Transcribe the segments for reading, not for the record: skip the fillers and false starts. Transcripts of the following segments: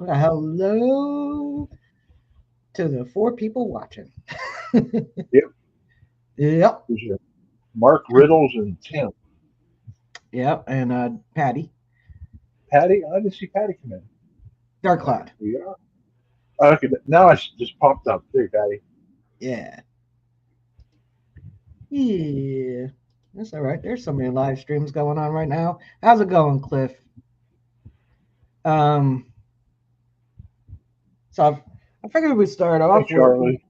Hello to the 4 people watching. Yep. Yep. There's your Mark Riddles and Tim. Yep. And Patty, Patty, I didn't see Patty come in. Dark There Cloud. we are. Okay, now I just popped up. There, Patty. Yeah. Yeah. That's all right. There's so many live streams going on right now. How's it going, Cliff? Um, so I figured we'd start Hey, off. Charlie.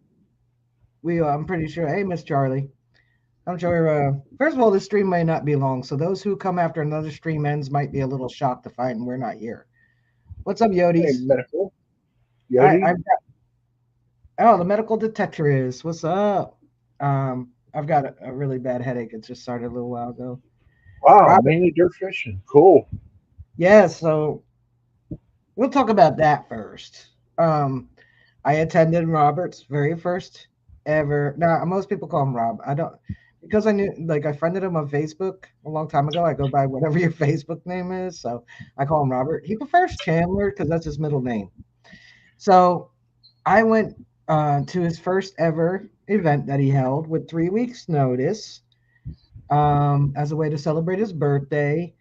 I'm pretty sure. Hey, Miss Charlie. I'm sure. First of all, this stream may not be long, so those who come after another stream ends might be a little shocked to find we're not here. What's up, Hey, Yodis? Medical. I've Yodi. Oh, the medical detector is. What's up? I've got a really bad headache. It just started a little while ago. Wow, Robert, mainly dirt fishing. Cool. yeah, so we'll talk about that first. Um, I attended Robert's very first ever. Now, most people call him Rob. I don't, because I knew, like, I friended him on Facebook a long time ago. I go by whatever your Facebook name is. So I call him Robert. He prefers Chandler because that's his middle name. So I went to his first ever event that he held with 3 weeks' notice, as a way to celebrate his birthday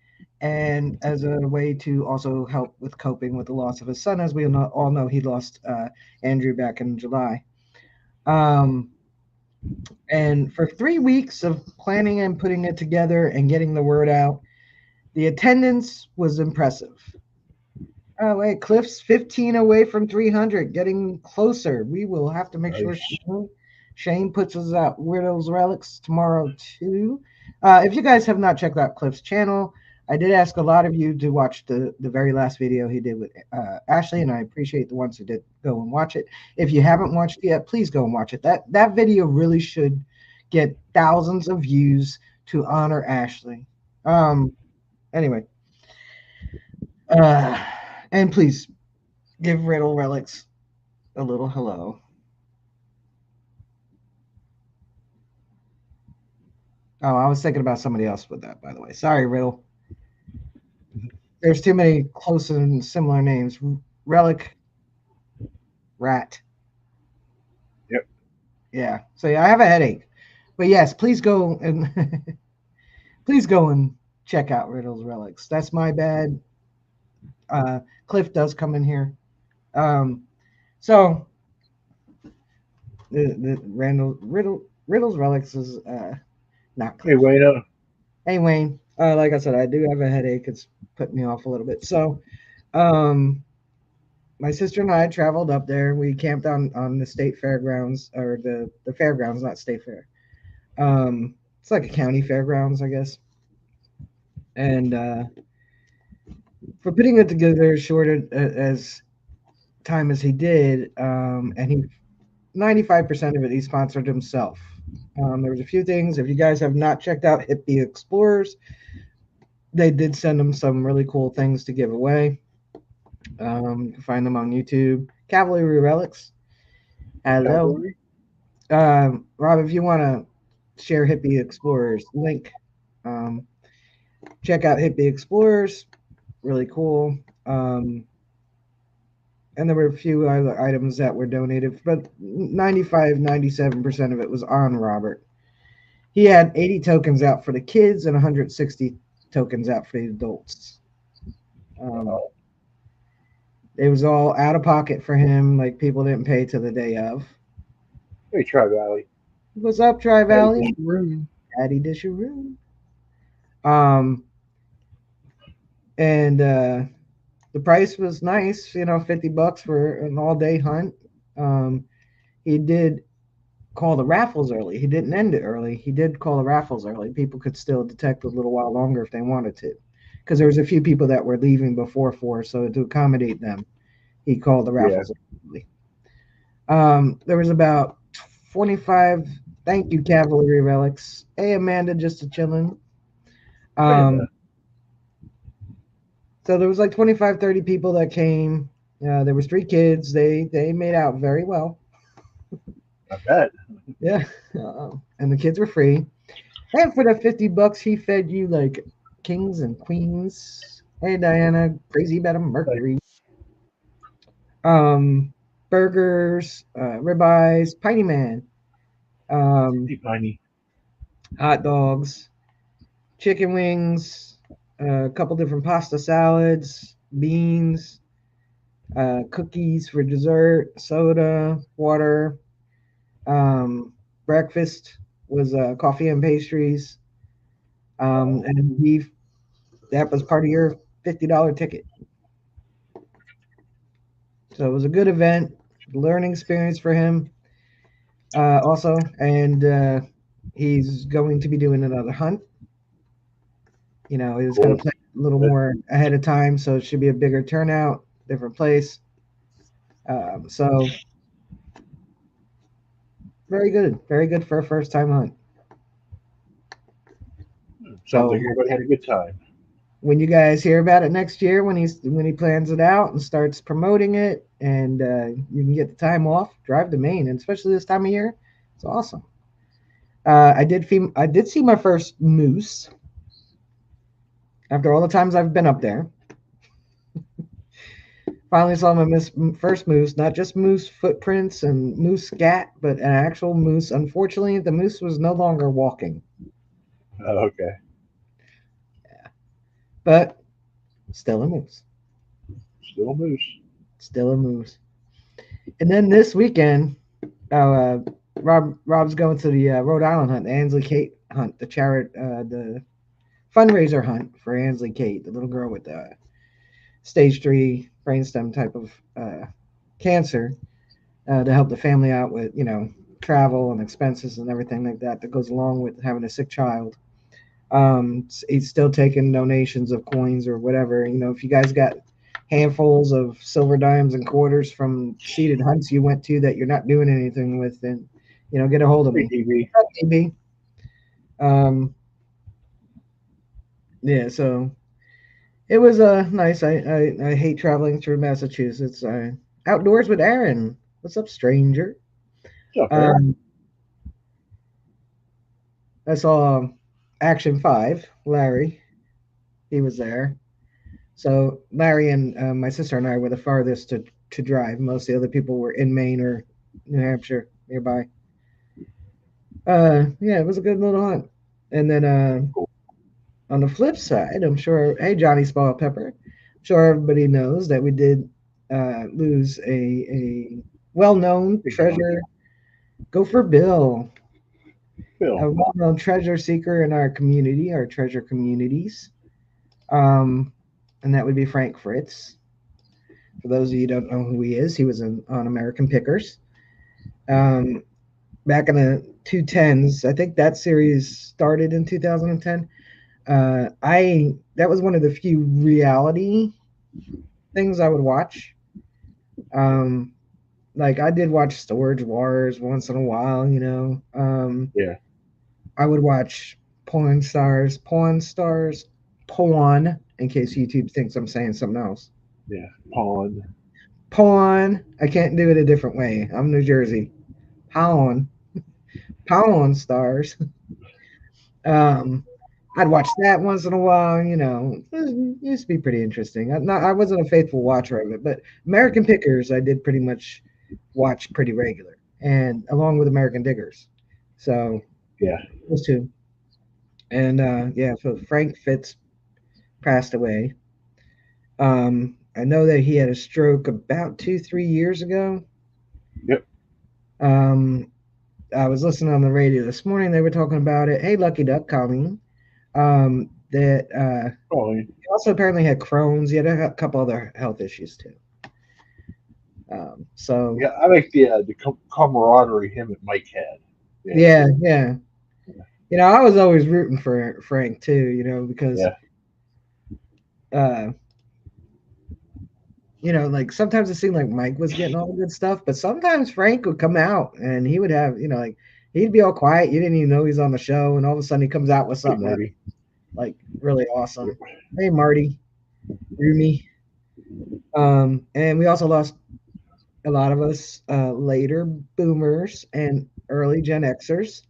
and as a way to also help with coping with the loss of his son. As we all know, he lost Andrew back in July. Um, and for 3 weeks of planning and putting it together and getting the word out, the attendance was impressive. Oh, wait, Cliff's 15 away from 300, getting closer. We will have to make sure Nice. Shane puts us out Weirdos Relics tomorrow, too. If you guys have not checked out Cliff's channel, I did ask a lot of you to watch the very last video he did with Ashley, and I appreciate the ones who did go and watch it. If you haven't watched it yet, please go and watch it. That video really should get thousands of views to honor Ashley. Anyway, uh, and please give Riddle Relics a little hello. Oh, I was thinking about somebody else with that, by the way. Sorry, Riddle. There's too many close and similar names. Relic, Rat. Yep. Yeah. So yeah, I have a headache. But yes, please go and please go and check out Riddle's Relics. That's my bad. Uh, Cliff does come in here. Um, so the Riddle's Relics is not Hey, Cliff. Wayne. Hey Wayne. Like I said, I do have a headache. It's putting me off a little bit. So um my sister and I traveled up there. We camped on the state fairgrounds or the fairgrounds, not state fair. It's like a county fairgrounds, I guess. And for putting it together as short as time as he did, and he 95% of it he sponsored himself. There was a few things. If you guys have not checked out Hippie Explorers, they did send him some really cool things to give away. You can find them on YouTube. Cavalry Relics. Hello. Cavalry. Rob, if you want to share Hippie Explorers link, um, check out Hippie Explorers. Really cool. Um, and there were a few other items that were donated, but 95, 97% of it was on Robert. He had 80 tokens out for the kids and 160 tokens out for the adults. Um, Wow. it was all out of pocket for him, like people didn't pay to the day of. Hey, Tri Valley. What's up, Tri Patty Valley? Disharoo. Patty Disharoo. Um, and the price was nice, 50 bucks for an all day hunt. Um, he did call the raffles early. He didn't end it early. He did call the raffles early. People could still detect a little while longer if they wanted to, because there was a few people that were leaving before 4. So to accommodate them, he called the Yeah. raffles early. There was about 25. Thank you, Cavalry Relics. Hey, Amanda, just a chilling. Hey, man. Um, So there was like 25, 30 people that came. There was 3 kids. They made out very well. I bet. Yeah, and the kids were free. And for the 50 bucks, he fed you like kings and queens. Hey, Diana, crazy about a Mercury. Um, Burgers, ribeyes, Piney Man, um, Hey, Piney. hot dogs, chicken wings, a couple different pasta salads, beans, cookies for dessert, soda, water. Um, Breakfast was coffee and pastries, Oh, and beef. That was part of your $50 ticket. So it was a good event, learning experience for him also. And he's going to be doing another hunt. He's going to cool. plan a little That more ahead of time, so it should be a bigger turnout, different place. So very good for a first time hunt. sounds So like everybody had a good time. when you guys hear about it next year, when he plans it out and starts promoting it, and you can get the time off, drive to Maine, and especially this time of year, it's awesome. I did see my first moose after all the times I've been up there. Finally saw my first moose, not just moose footprints and moose scat, but an actual moose. Unfortunately, the moose was no longer walking, Okay. but still a moose. Still a moose. Still a moose. And then this weekend, uh, Rob's going to the Rhode Island hunt, the Ansley Kate hunt, the fundraiser hunt for Ansley Kate, the little girl with the stage 3 brainstem type of cancer, to help the family out with travel and expenses and everything like that goes along with having a sick child. He's still taking donations of coins or whatever. If you guys got handfuls of silver dimes and quarters from seated hunts you went to that you're not doing anything with, then get a hold of Hey, me. TV. Maybe. Um, yeah. So it was nice. I hate traveling through Massachusetts. Outdoors with Aaron. What's up, stranger? What's up, Aaron? Um, I saw Action Five. Larry, he was there. So Larry and my sister and I were the farthest to drive. Most of the other people were in Maine or New Hampshire nearby. Yeah, it was a good little hunt. And then Cool. on the flip side, I'm sure, hey Johnny Small Pepper, I'm sure everybody knows that we did lose a well-known Big John. treasure. Go for Bill, Bill. a well-known treasure seeker in our community, our treasure communities. Um, and that would be Frank Fritz. For those of you who don't know who he is, he was on American Pickers. Um, Back in the 2010s, I think that series started in 2010. I That was one of the few reality things I would watch. Um, like I did watch Storage Wars once in a while, Yeah. I would watch Porn, in case YouTube thinks I'm saying something else. Yeah. Pawn. Porn. I can't do it a different way. I'm New Jersey. Pawn. Pawn Stars. Um, I'd watch that once in a while. It used to be pretty interesting. I wasn't a faithful watcher of it, but American Pickers I did pretty much watch pretty regular, and along with American Diggers. So Yeah. those two. And yeah, so Frank Fitz passed away. I know that he had a stroke about 3 years ago. Yep. Um, I was listening on the radio this morning. They were talking about it. Hey, Lucky Duck, Colleen. That Probably. he also apparently had Crohn's. He had a couple other health issues too. So Yeah, I like the camaraderie him and Mike had. Yeah. yeah, yeah. I was always rooting for Frank too. Because Yeah. uh, like sometimes it seemed like Mike was getting all the good stuff, but sometimes Frank would come out and he would have, like he'd be all quiet. You didn't even know he's on the show, and all of a sudden he comes out with Hey, something that Marty. like really awesome. Yep. Hey, Marty, Rumi. And we also lost a lot of us later boomers and early Gen Xers.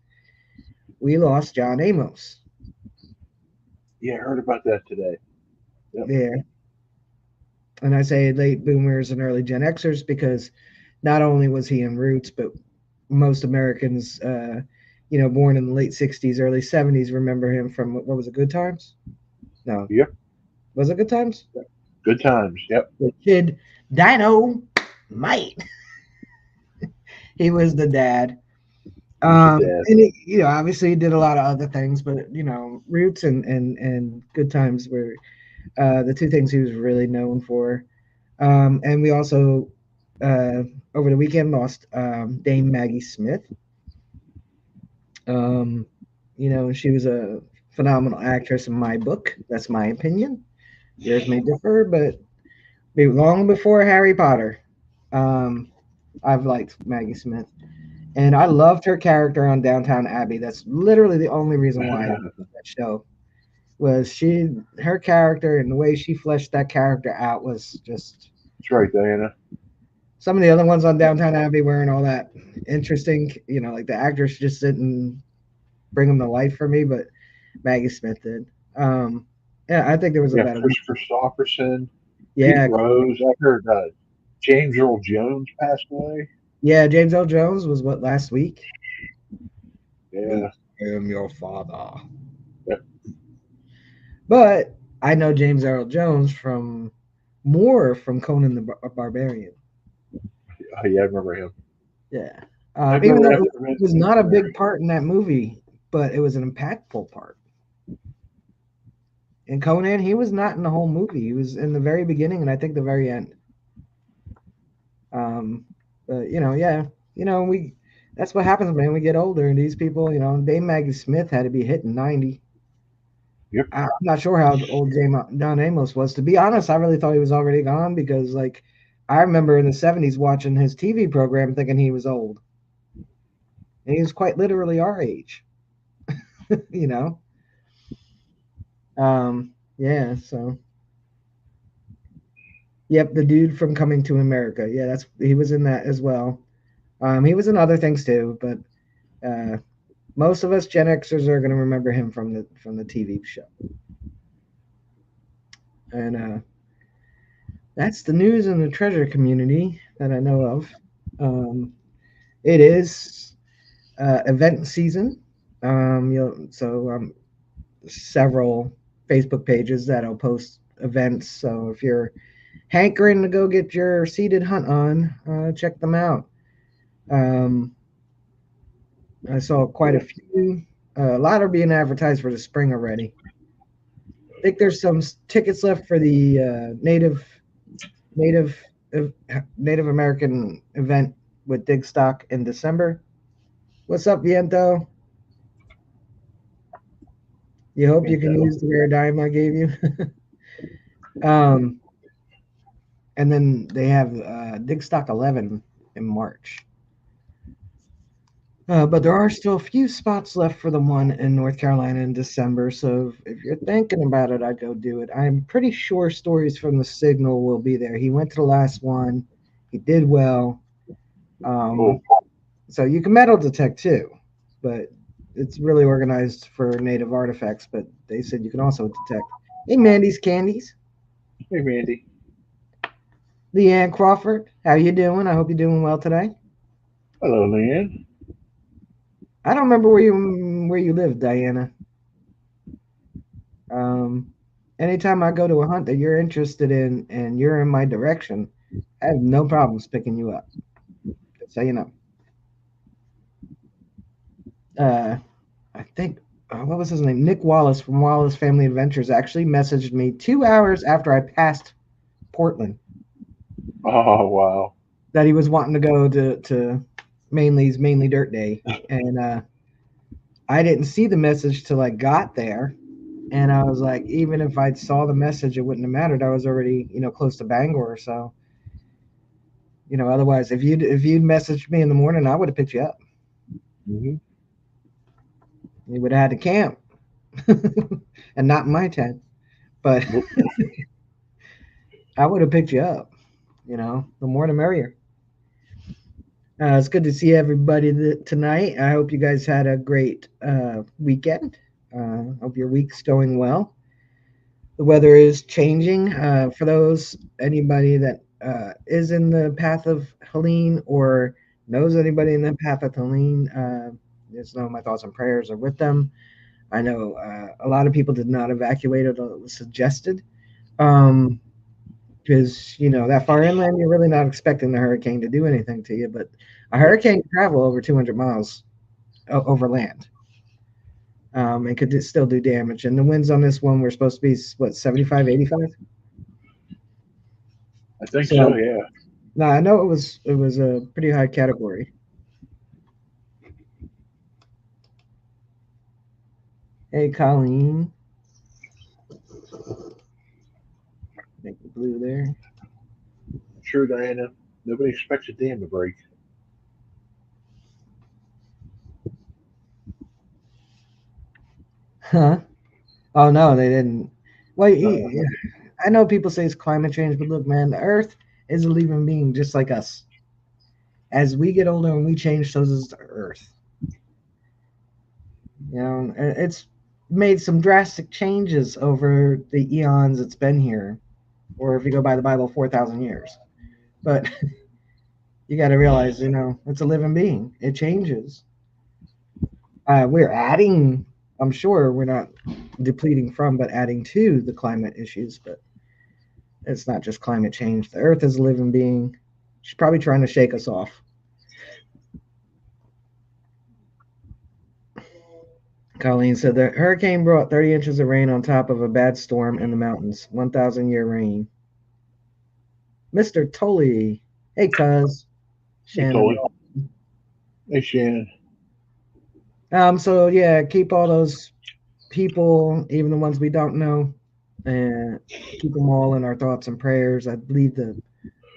We lost John Amos. Yeah, I heard about that today. Yep. Yeah. And I say late boomers and early Gen Xers because not only was he in Roots, but most Americans, born in the late '60s, early '70s, remember him from what was it, Good Times? No, Yep. was it Good Times? Good times. Yep. The kid Dino Mite. He was the dad. He was the dad. And obviously he did a lot of other things, but Roots and Good Times were the two things he was really known for. And we also uh, over the weekend lost Dame Maggie Smith. Um, she was a phenomenal actress in my book. That's my opinion. Yours may differ, but long before Harry Potter, um, I've liked Maggie Smith. And I loved her character on Downtown Abbey. That's literally the only reason why I That's watched that show. Was her character and the way she fleshed that character out was just right, Diana. some of the other ones on Downtown Abbey weren't all that interesting. Like the actors just didn't bring them to life for me, but Maggie Smith did. Yeah, I think there was a Yeah, better one. Christopher Stofferson, Pete Yeah, Rose. I heard James Earl Jones passed away. yeah. James L. Jones was what last week. Me, Yeah. I am your father. Yep. But I know James Earl Jones from more from Conan the Barbarian. Oh, yeah, I remember him. Yeah. I Even remember though after it was not a big part in that movie, but it was an impactful part. In Conan, he was not in the whole movie. He was in the very beginning and I think the very end. Um, but yeah, we that's what happens, man. We get older, and these people, Dame Maggie Smith had to be hitting 90. Yep. I'm not sure how old John Amos was. To be honest, I really thought he was already gone because, like, I remember in the '70s watching his TV program thinking he was old, and he was quite literally our age, you know. Yeah. So, yep, the dude from Coming to America. Yeah, he was in that as well. He was in other things too, but uh, most of us Gen Xers are going to remember him from the TV show. And that's the news in the treasure community that I know of. Um, it is event season. Several Facebook pages that'll post events. So if you're hankering to go get your seated hunt on, check them out. Um, I saw quite a few. A lot are being advertised for the spring already. I think there's some tickets left for the Native uh, Native American event with Dig Stock in December. What's up, Viento? You hope you can use the rare dime I gave you. um, and then they have Dig Stock 11 in March. But there are still a few spots left for the one in North Carolina in December. So if you're thinking about it, I'd go do it. I'm pretty sure Stories from the Signal will be there. He went to the last one. He did well. Cool. So you can metal detect too, but it's really organized for native artifacts. But they said you can also detect. Hey, Mandy's Candies, Hey, Randy. Leanne Crawford, how you doing? I hope you're doing well today. Hello, Leanne. I don't remember where you live, Diana. Um, Anytime I go to a hunt that you're interested in and you're in my direction, I have no problems picking you up. Just so you know. Uh, I think what was his name? Nick Wallace from Wallace Family Adventures actually messaged me 2 hours after I passed Portland Oh, wow. that he was wanting to go to mainly Dirt Day, and I didn't see the message till I got there, and I was like, even if I saw the message, it wouldn't have mattered. I was already close to Bangor, so otherwise, if you'd messaged me in the morning, I would have picked you up. Hmm. You would have had to camp, and not in my tent, but Nope. I would have picked you up. The more the merrier. It's good to see everybody tonight. I hope you guys had a great weekend. Hope your week's going well. The weather is changing. For those anybody that is in the path of Helene or knows anybody in the path of Helene, just know my thoughts and prayers are with them. I know a lot of people did not evacuate, although it was suggested. Um, because that far inland, you're really not expecting the hurricane to do anything to you. But a Yeah. hurricane can travel over 200 miles over land. It could still do damage. And the winds on this one were supposed to be what 75, 85. I think so. So Yeah. no, I know it was a pretty high category. Hey, Colleen, make the blue there. Sure, Diana. Nobody expects a dam to break. Huh? Oh no, they didn't. Well, Uh-uh. I know people say it's climate change, but look, man, the Earth is a living being just like us. As we get older and we change, so does the Earth. And it's made some drastic changes over the eons it's been here, or if you go by the Bible, 4,000 years. But you got to realize, it's a living being. It changes. We're adding. I'm sure we're not depleting from, but adding to the climate issues. But it's not just climate change. The Earth is a living being. She's probably trying to shake us off. Colleen said the hurricane brought 30 inches of rain on top of a bad storm in the mountains. 1,000-year rain. Mr. Tully. Hey, cuz. Hey, Shannon. Tully. Hey, Shannon. So yeah, keep all those people, even the ones we don't know, and keep them all in our thoughts and prayers. I believe the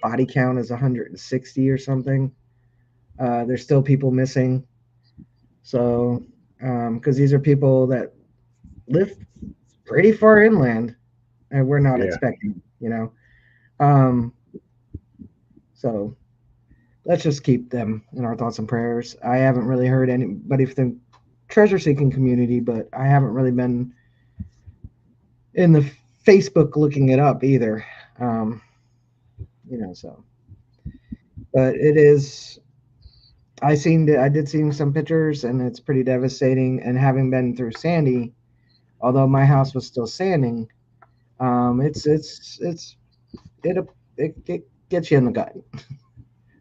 body count is 160 or something. There's still people missing. So, because these are people that live pretty far inland, and we're not Yeah. expecting, Um, so let's just keep them in our thoughts and prayers. I haven't really heard anybody from the treasure seeking community, but I haven't really been in the Facebook looking it up either. Um, so but it is. I did see some pictures, and it's pretty devastating. And having been through Sandy, although my house was still standing, it's it gets you in the gut,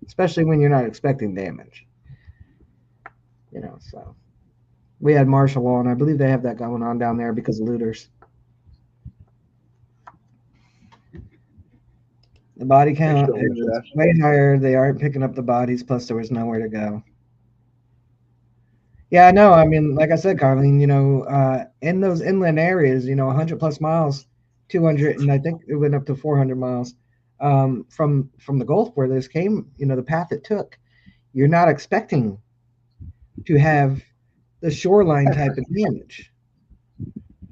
especially when you're not expecting damage. So we had martial law, and I believe they have that going on down there because of looters. The body They're count still is assassin. way higher. They aren't picking up the bodies. Plus, there was nowhere to go. Yeah, I know. I mean, like I said, Carlene, in those inland areas, 100 plus miles, 200, and I think it went up to 400 miles from the Gulf where this came, the path it took. You're not expecting to have the shoreline type of damage,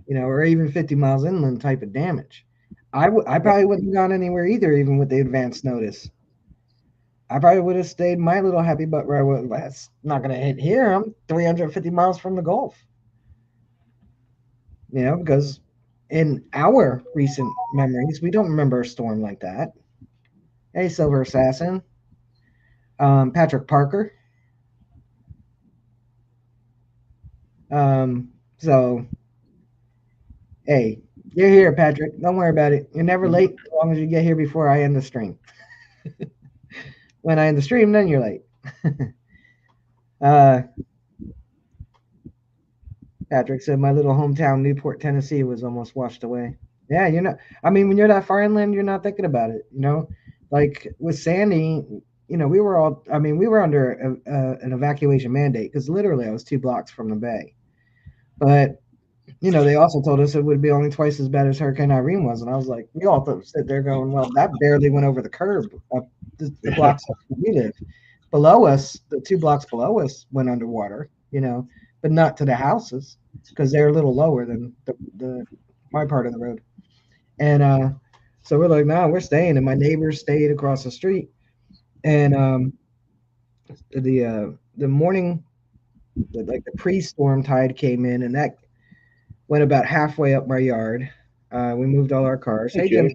or even 50 miles inland type of damage. I Yep. probably wouldn't have gone anywhere either, even with the advance notice. I probably would have stayed my little happy butt where I was. That's not going to hit here. I'm 350 miles from the Gulf. Because in our recent memories, we don't remember a storm like that. Hey, Silver Assassin, Patrick Parker. So, hey, you're here, Patrick. Don't worry about it. You're never late as long as you get here before I end the stream. When I end the stream, then you're late. uh, Patrick said my little hometown, Newport, Tennessee, was almost washed away. Yeah, you're not. I mean, when you're that far inland, you're not thinking about it. Like with Sandy, we were all. I mean, we were under an evacuation mandate because literally I was 2 blocks from the bay. But they also told us it would be only twice as bad as Hurricane Irene was, and I was like, we all sit there going, well, that barely went over the curb up the Yeah. blocks we live. Below us, the 2 blocks below us went underwater. But not to the houses because they're a little lower than the my part of the road. And so we're like, nah, we're staying. And my neighbors stayed across the street. And the morning, like the pre-storm tide came in, and that went about halfway up my yard. We moved all our cars. Hey, Hey, Jim. James.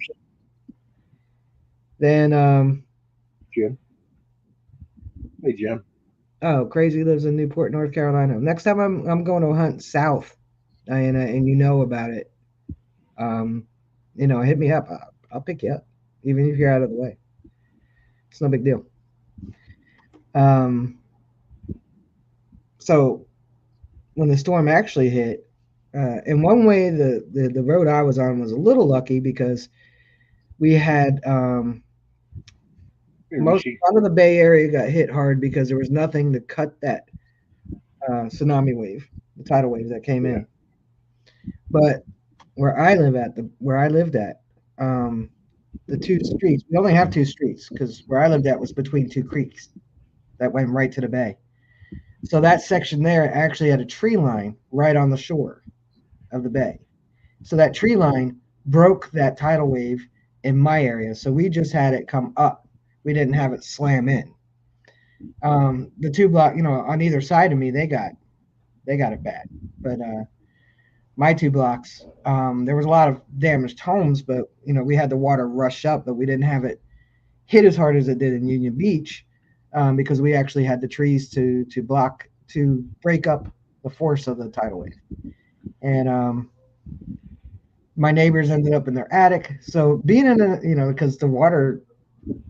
Then, Jim. Hey, Jim. oh, Crazy lives in Newport, North Carolina. Next time I'm going to hunt south, and you know about it, um, hit me up. I'll pick you up, even if you're out of the way. It's no big deal. Um, so when the storm actually hit, in one way, the road I was on was a little lucky because we had Hey, most Rishi. a lot of the Bay Area got hit hard because there was nothing to cut that tsunami wave, the tidal wave that came Yeah. in. But where I lived at, um, the two streets, we only have two streets because where I lived at was between two creeks that went right to the bay. So that section there actually had a tree line right on the shore of the bay. So that tree line broke that tidal wave in my area. So we just had it come up. We didn't have it slam in. The two block, on either side of me, they got it bad. But my two blocks, there was a lot of damaged homes, but we had the water rush up, but we didn't have it hit as hard as it did in Union Beach, because we actually had the trees to break up the force of the tidal wave. And my neighbors ended up in their attic. So being in because the water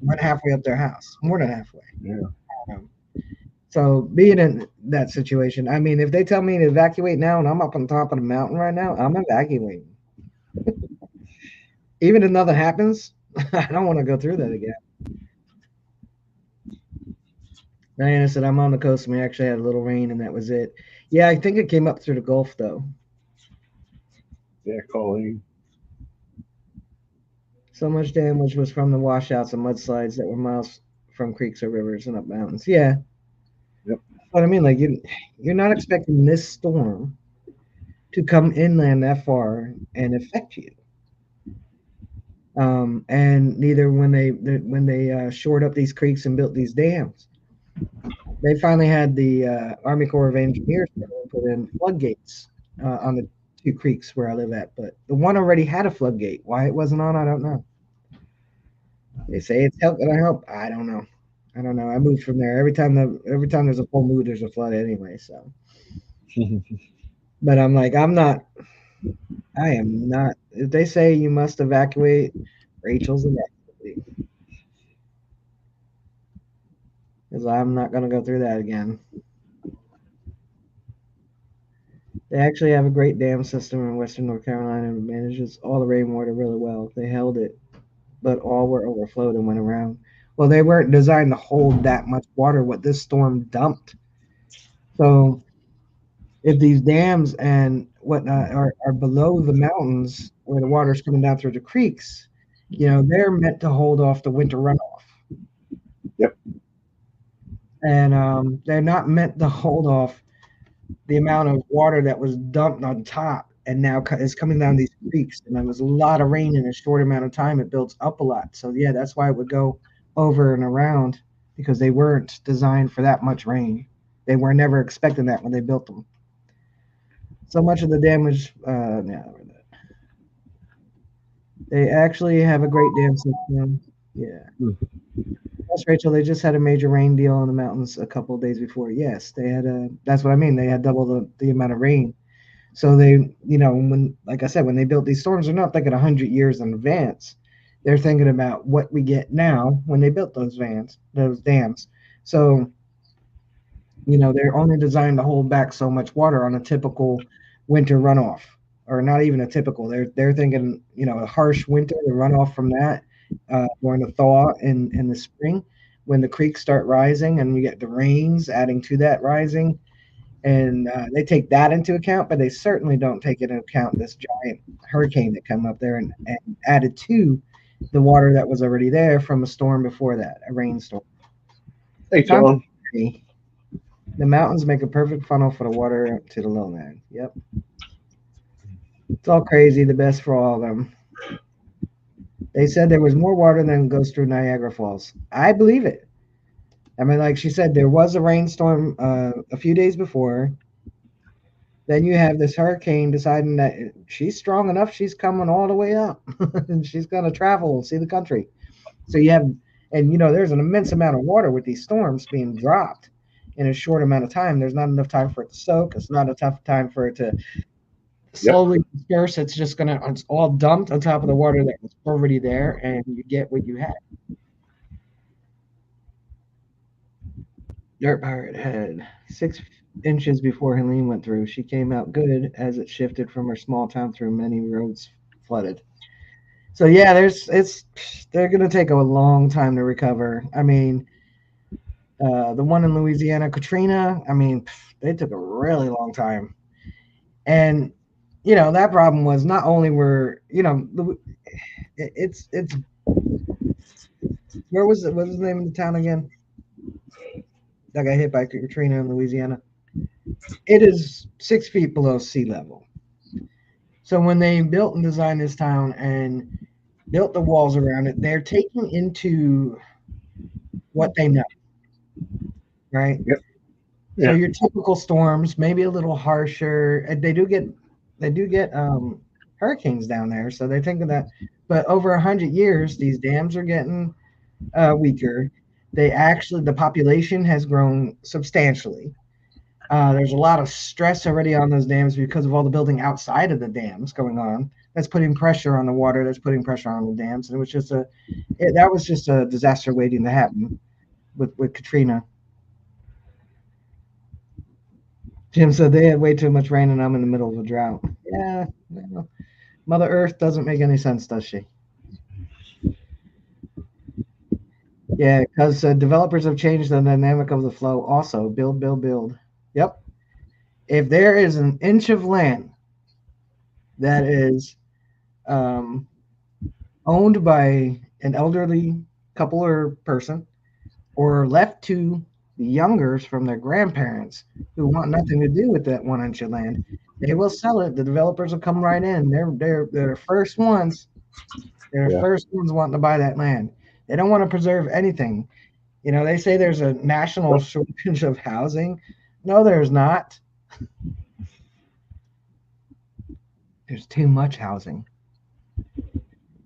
went halfway up their house, more than halfway. Yeah. Um, so being in that situation, I mean, if they tell me to evacuate now and I'm up on top of the mountain right now, I'm evacuating. Even if nothing happens, I don't want to go through that again. Diana said, I'm on the coast and we actually had a little rain and that was it. Yeah, I think it came up through the Gulf though. Yeah, Colleen. So much damage was from the washouts and mudslides that were miles from creeks or rivers and up mountains. Yeah. Yep. But I mean, like you're not expecting this storm to come inland that far and affect you. And neither when they shored up these creeks and built these dams, they finally had the Army Corps of Engineers put in floodgates on the two creeks where I live at. But the one already had a floodgate. Why it wasn't on, I don't know. They say it's helping. I help. I don't know. I don't know. I moved from there. Every time there's a full moon, there's a flood anyway. So, but I'm like, I'm not. I am not. If they say you must evacuate, Rachel's evacuating because I'm not going to go through that again. They actually have a great dam system in Western North Carolina and manages all the rainwater really well. They held it, but all were overflowed and went around. Well, they weren't designed to hold that much water. What this storm dumped. So if these dams and whatnot are below the mountains where the water's coming down through the creeks, they're meant to hold off the winter runoff. Yep. And they're not meant to hold off the amount of water that was dumped on top and now is coming down these creeks. And there was a lot of rain in a short amount of time. It builds up a lot. So, yeah, that's why it would go over and around because they weren't designed for that much rain. They were never expecting that when they built them. So much of the damage, they actually have a great dam system. Yeah. Yes, Rachel, they just had a major rain deal in the mountains a couple of days before. Yes, they had that's what I mean. They had double the amount of rain. So they, like I said, when they built these storms, they're not thinking 100 years in advance. They're thinking about what we get now when they built those dams. So, they're only designed to hold back so much water on a typical winter runoff, or not even a typical. They're thinking, a harsh winter, the runoff from that, during the thaw in the spring, when the creeks start rising and you get the rains adding to that rising, and they take that into account, but they certainly don't take into account this giant hurricane that come up there and added to the water that was already there from a storm before that, a rainstorm. Hey, Tom, Tom. the mountains make a perfect funnel for the water to the lowland. Yep. It's all crazy, the best for all of them. They said there was more water than goes through Niagara Falls. I believe it. I mean, like she said, there was a rainstorm a few days before. Then you have this hurricane deciding that she's strong enough, she's coming all the way up and she's going to travel and see the country. So you have, and there's an immense amount of water with these storms being dropped in a short amount of time. There's not enough time for it to soak. It's not enough time for it to Yep. slowly disperse. It's all dumped on top of the water that was already there, and you get what you had. Dirt Pirate had 6 inches before Helene went through. She came out good as it shifted from her small town through many roads flooded. So yeah, they're gonna take a long time to recover. I mean, the one in Louisiana, Katrina. I mean, they took a really long time, and that problem was not only were it's where was it? What was the name of the town again that got hit by Katrina in Louisiana? It is 6 feet below sea level. So when they built and designed this town and built the walls around it, they're taking into what they know, right? Yep. So Yeah. your typical storms, maybe a little harsher. They do get hurricanes down there, so they're thinking that. But over 100 years, these dams are getting weaker. The population has grown substantially. There's a lot of stress already on those dams because of all the building outside of the dams going on. That's putting pressure on the water. That's putting pressure on the dams, and that was just a disaster waiting to happen with Katrina. Jim said they had way too much rain, and I'm in the middle of a drought. Yeah, well, Mother Earth doesn't make any sense, does she? Yeah, because developers have changed the dynamic of the flow. Also, build, build, build. Yep. If there is an inch of land that is um, owned by an elderly couple or person, or left to the youngers from their grandparents who want nothing to do with that 1 inch of land, they will sell it. The developers will come right in. They're the first ones. They're the Yeah. first ones wanting to buy that land. They don't want to preserve anything. They say there's a national Well, shortage of housing. No, there's not. There's too much housing.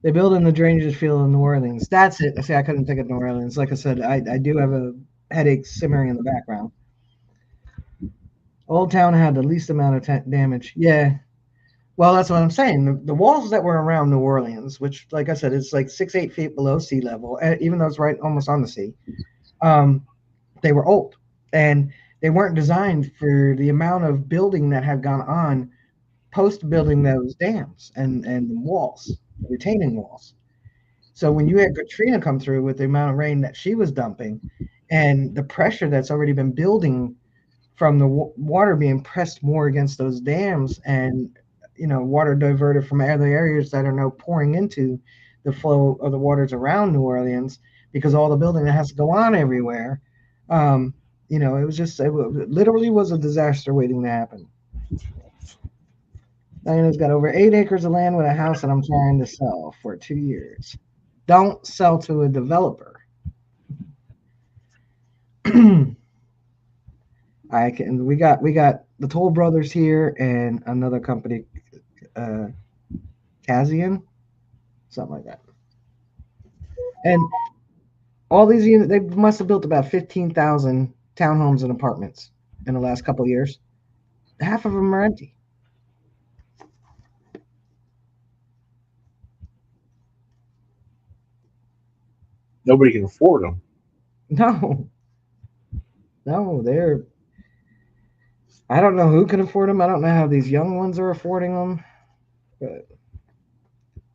They build in the drainage field in New Orleans. That's it. See, I couldn't think of New Orleans. Like I said, I do have a headache simmering in the background. Old Town had the least amount of damage. Yeah. Well, that's what I'm saying. The walls that were around New Orleans, which, like I said, it's like 6, 8 feet below sea level, even though it's right almost on the sea, um, they were old. And they weren't designed for the amount of building that had gone on post building those dams and walls, retaining walls. So when you had Katrina come through with the amount of rain that she was dumping and the pressure that's already been building from the water being pressed more against those dams and water diverted from other areas that are now pouring into the flow of the waters around New Orleans because all the building that has to go on everywhere. It was just literally was a disaster waiting to happen. Diana's got over 8 acres of land with a house that I'm trying to sell for 2 years. Don't sell to a developer. We got the Toll Brothers here and another company, uh, Kazian, something like that. And all these units, they must have built about 15,000 townhomes and apartments in the last couple of years. Half of them are empty. nobody can afford them. No, no, I don't know who can afford them. I don't know how these young ones are affording them. But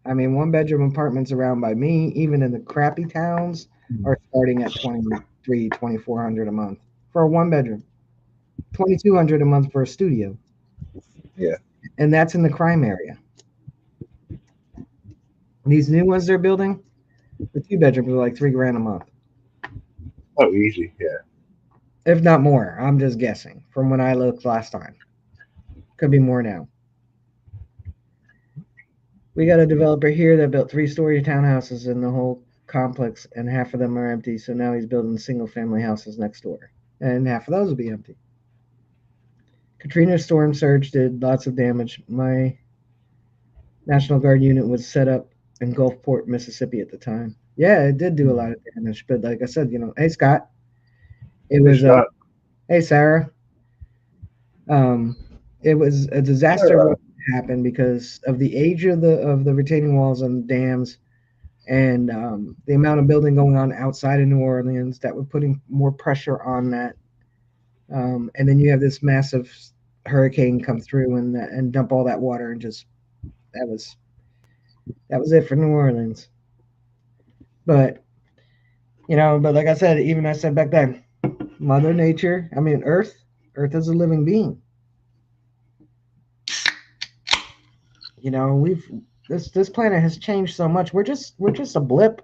I mean, 1 bedroom apartments around by me, even in the crappy towns, are starting at 23, 2,400 a month for a 1 bedroom, 2,200 a month for a studio. Yeah. And that's in the crime area. These new ones they're building, the 2 bedrooms are like 3 grand a month, Oh, easy. Yeah. if not more. I'm just guessing from when I looked last time. Could be more now. We got a developer here that built 3-story townhouses in the whole complex, and half of them are empty. So now he's building single family houses next door, and half of those will be empty. Katrina storm surge did lots of damage. My National Guard unit was set up in Gulfport, Mississippi at the time. Yeah, it did do a lot of damage, but like I said, hey Scott, it Hey, was Scott. hey Sarah, um, it was a disaster Sarah. what happened because of the age of the retaining walls and dams, and the amount of building going on outside of New Orleans that were putting more pressure on that. And then you have this massive hurricane come through and dump all that water and just that was that was it for New Orleans. But but like I said, even I said back then, Mother Nature, I mean Earth is a living being. We've this planet has changed so much. We're just a blip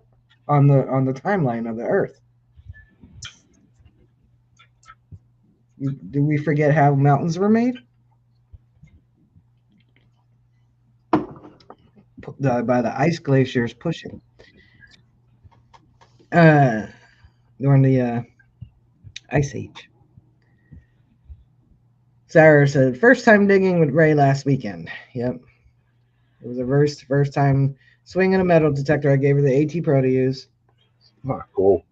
on the timeline of the Earth. Do we forget how mountains were made? By the ice glaciers pushing uh, during the ice age. Sarah said, first time digging with Ray last weekend. Yep. It was a first time swinging a metal detector. I gave her the AT Pro to use. Cool.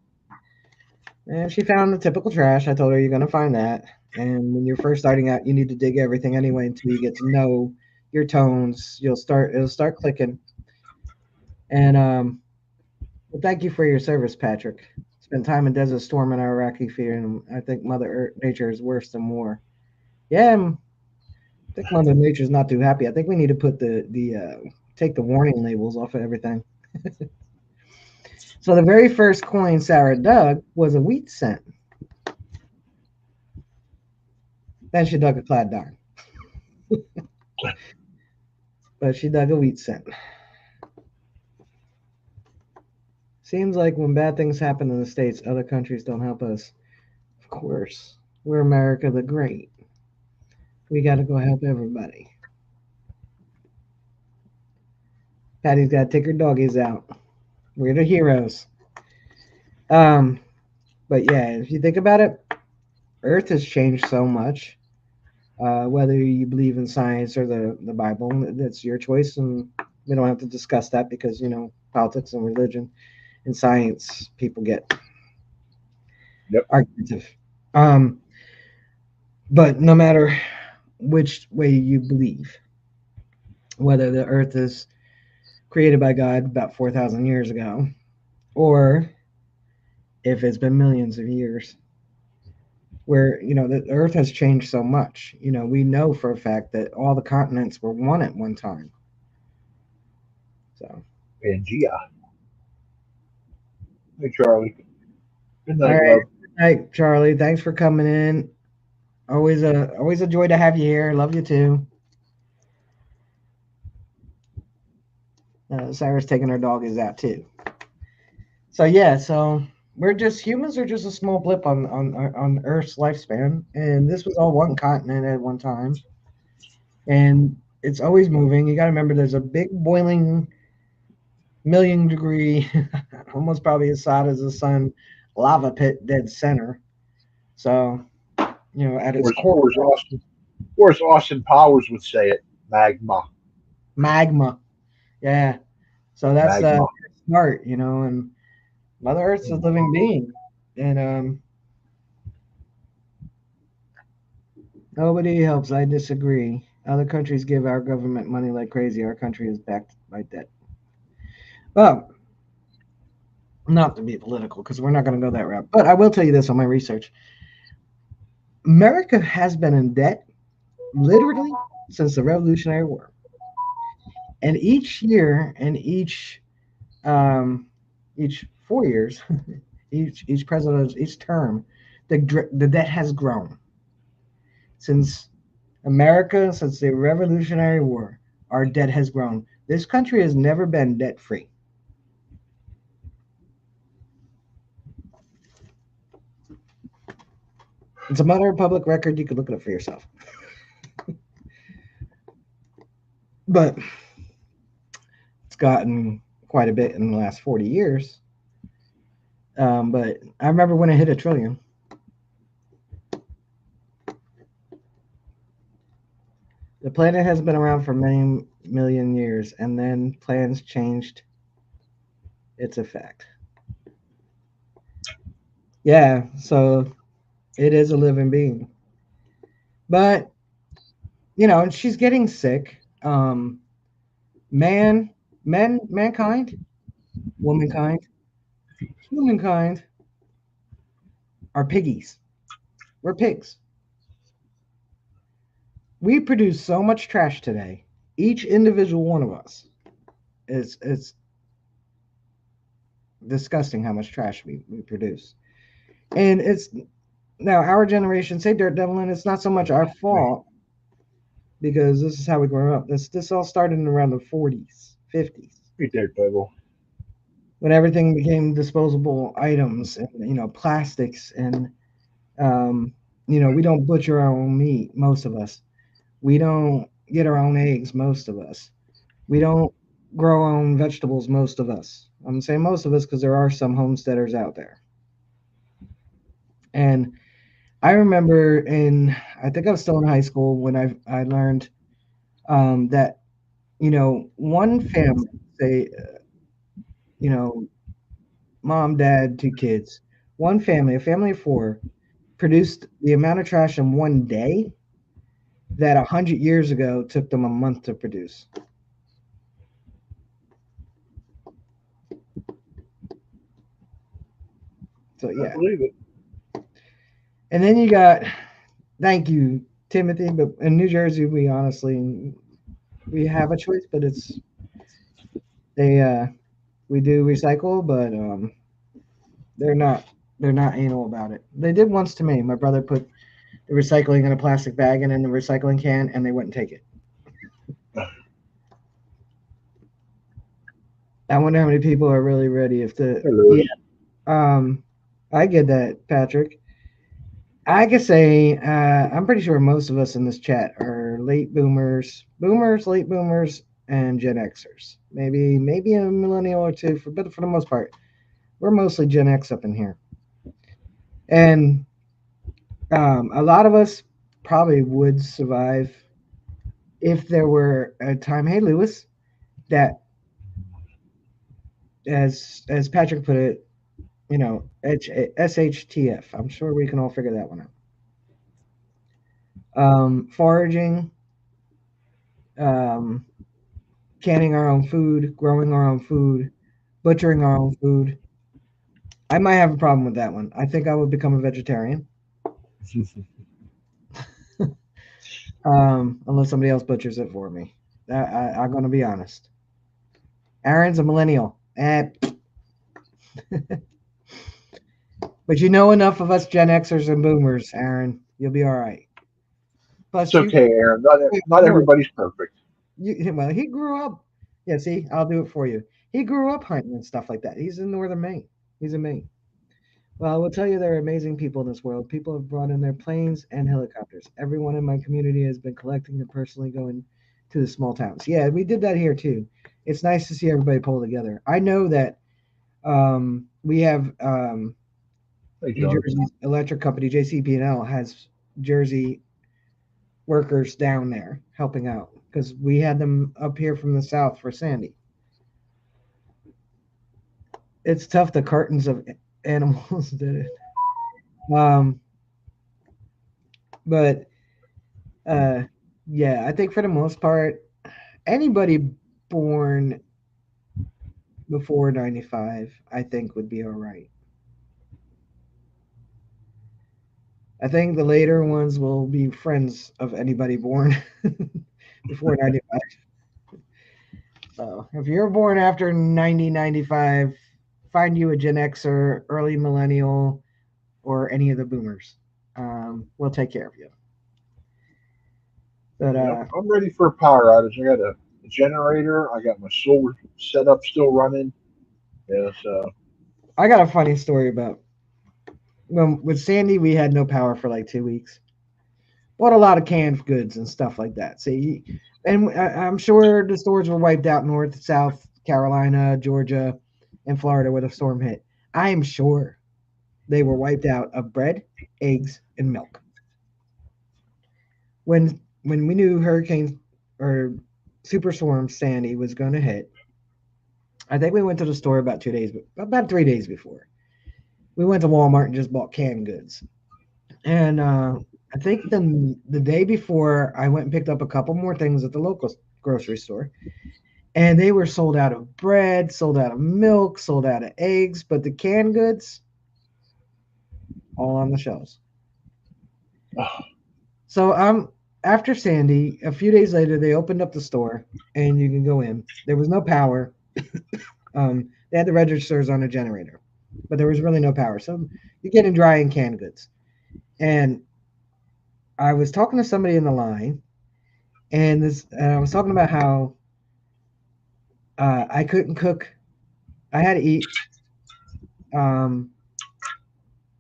And she found the typical trash. I told her you're going to find that. And when you're first starting out, you need to dig everything anyway until you get to know your tones. It'll start clicking. And well, thank you for your service, Patrick. Spent time in Desert Storm in Iraqi fear, and I think Mother Earth, Nature is worse than war. Yeah, I think Mother Nature's not too happy. I think we need to put the take the warning labels off of everything. So the very first coin Sarah dug was a wheat cent. Then she dug a clad dime. But she dug a wheat cent. Seems like when bad things happen in the States, other countries don't help us. Of course. We're America the Great. We got to go help everybody. Patty's got to take her doggies out. We're the heroes. Um, but yeah, if you think about it, Earth has changed so much. Whether you believe in science or the Bible, that's your choice, and we don't have to discuss that because politics and religion and science people get argumentative. Um, but no matter which way you believe, whether the Earth is created by God about 4,000 years ago, or if it's been millions of years, where the Earth has changed so much. We know for a fact that all the continents were one at one time. So. Pangea. Hey, Charlie. Good All night, right. love. Good night, Charlie. Thanks for coming in. Always a joy to have you here. Love you too. Sarah's taking her doggies out too. So yeah, so humans are just a small blip on Earth's lifespan, and this was all one continent at one time, and it's always moving. You got to remember, there's a big boiling million-degree, almost probably as hot as the sun, lava pit dead center. So at its Or, core, or, as Austin, or as Austin Powers would say it, magma. magma. Yeah. So that's Magma. smart, and Mother Earth's a living being, and nobody helps. I disagree. Other countries give our government money like crazy. Our country is backed by debt. Well, not to be political, because we're not going to go that route. But I will tell you this on my research: America has been in debt literally since the Revolutionary War, and each year and each 4 years, each president, each term, the debt has grown since since the Revolutionary War. Our debt has grown. This country has never been debt free. It's a matter of public record. You can look it up for yourself. But it's gotten quite a bit in the last 40 years. But I remember when it hit $1 trillion. planet has been around for many million years, and then plans changed. It's a fact. Yeah, so it is a living being, but she's getting sick. Man, mankind, womankind, humankind are piggies. We're pigs. We produce so much trash today. Each individual one of us is disgusting how much trash we produce. And it's now our generation, say Dirt Devil, and it's not so much our fault because this is how we grew up. This all started in around the 40s, 50s, Be Daredevil. when everything became disposable items and plastics and um, we don't butcher our own meat, most of us. We don't get our own eggs, most of us. We don't grow our own vegetables, most of us. I'm saying most of us because there are some homesteaders out there. And I remember I think I was still in high school when I learned that one family, say, you know, mom, dad, two kids, one family, a family of four, produced the amount of trash in one day that 100 years ago took them a month to produce. So I yeah, believe it. and then you got, thank you, Timothy, but in New Jersey, we have a choice, but it's they we do recycle, but they're not they're not anal about it. They did once to me. My brother put the recycling in a plastic bag and in the recycling can, and they wouldn't take it. I wonder how many people are really ready if the Hey, yeah. Lewis. Um, I get that, Patrick. I could say I'm pretty sure most of us in this chat are late boomers, late boomers, and Gen Xers. Maybe a millennial or two, but for the most part, we're mostly Gen X up in here. And a lot of us probably would survive if there were a time. Hey, Lewis, that as Patrick put it, SHTF. I'm sure we can all figure that one out. Foraging, um, canning our own food, growing our own food, butchering our own food. I might have a problem with that one. I think I would become a vegetarian, unless somebody else butchers it for me. I'm going to be honest. Aaron's a millennial. But you know enough of us Gen Xers and Boomers, Aaron. You'll be all right. It's Plus, okay, Aaron. wait, Not no, everybody's perfect. well, he grew up. Yeah, see, I'll do it for you. He grew up hunting and stuff like that. He's in northern Maine. He's in Maine. Well, I will tell you there are amazing people in this world. People have brought in their planes and helicopters. Everyone in my community has been collecting and personally going to the small towns. Yeah, we did that here too. It's nice to see everybody pull together. I know that we have Hey, New John. Jersey's electric company, JCP&L, has Jersey workers down there helping out because we had them up here from the south for Sandy. It's tough. The cartons of animals did it. Um, but uh, yeah, I think for the most part, anybody born before 95, I think would be all right. I think the later ones will be friends of anybody born before 95. So if you're born after 1995, find you a Gen Xer, early millennial, or any of the boomers. We'll take care of you. But Yep, I'm ready for a power outage. I got a generator. I got my solar setup still running. Yeah, so I got a funny story about when with Sandy. We had no power for like 2 weeks. Bought a lot of canned goods and stuff like that. See, and I'm sure the stores were wiped out North, South Carolina, Georgia, and Florida where the storm hit. I am sure they were wiped out of bread, eggs, and milk. When we knew hurricanes or Superstorm Sandy was going to hit, I think we went to the store about 3 days before. We went to Walmart and just bought canned goods. And I think the day before, I went and picked up a couple more things at the local grocery store, and they were sold out of bread, sold out of milk, sold out of eggs, but the canned goods all on the shelves. Oh, So after Sandy, a few days later, they opened up the store, and you can go in. There was no power. They had the registers on a generator, but there was really no power. So you're getting dry and canned goods. And I was talking to somebody in the line, and I was talking about how I couldn't cook. I had to eat um,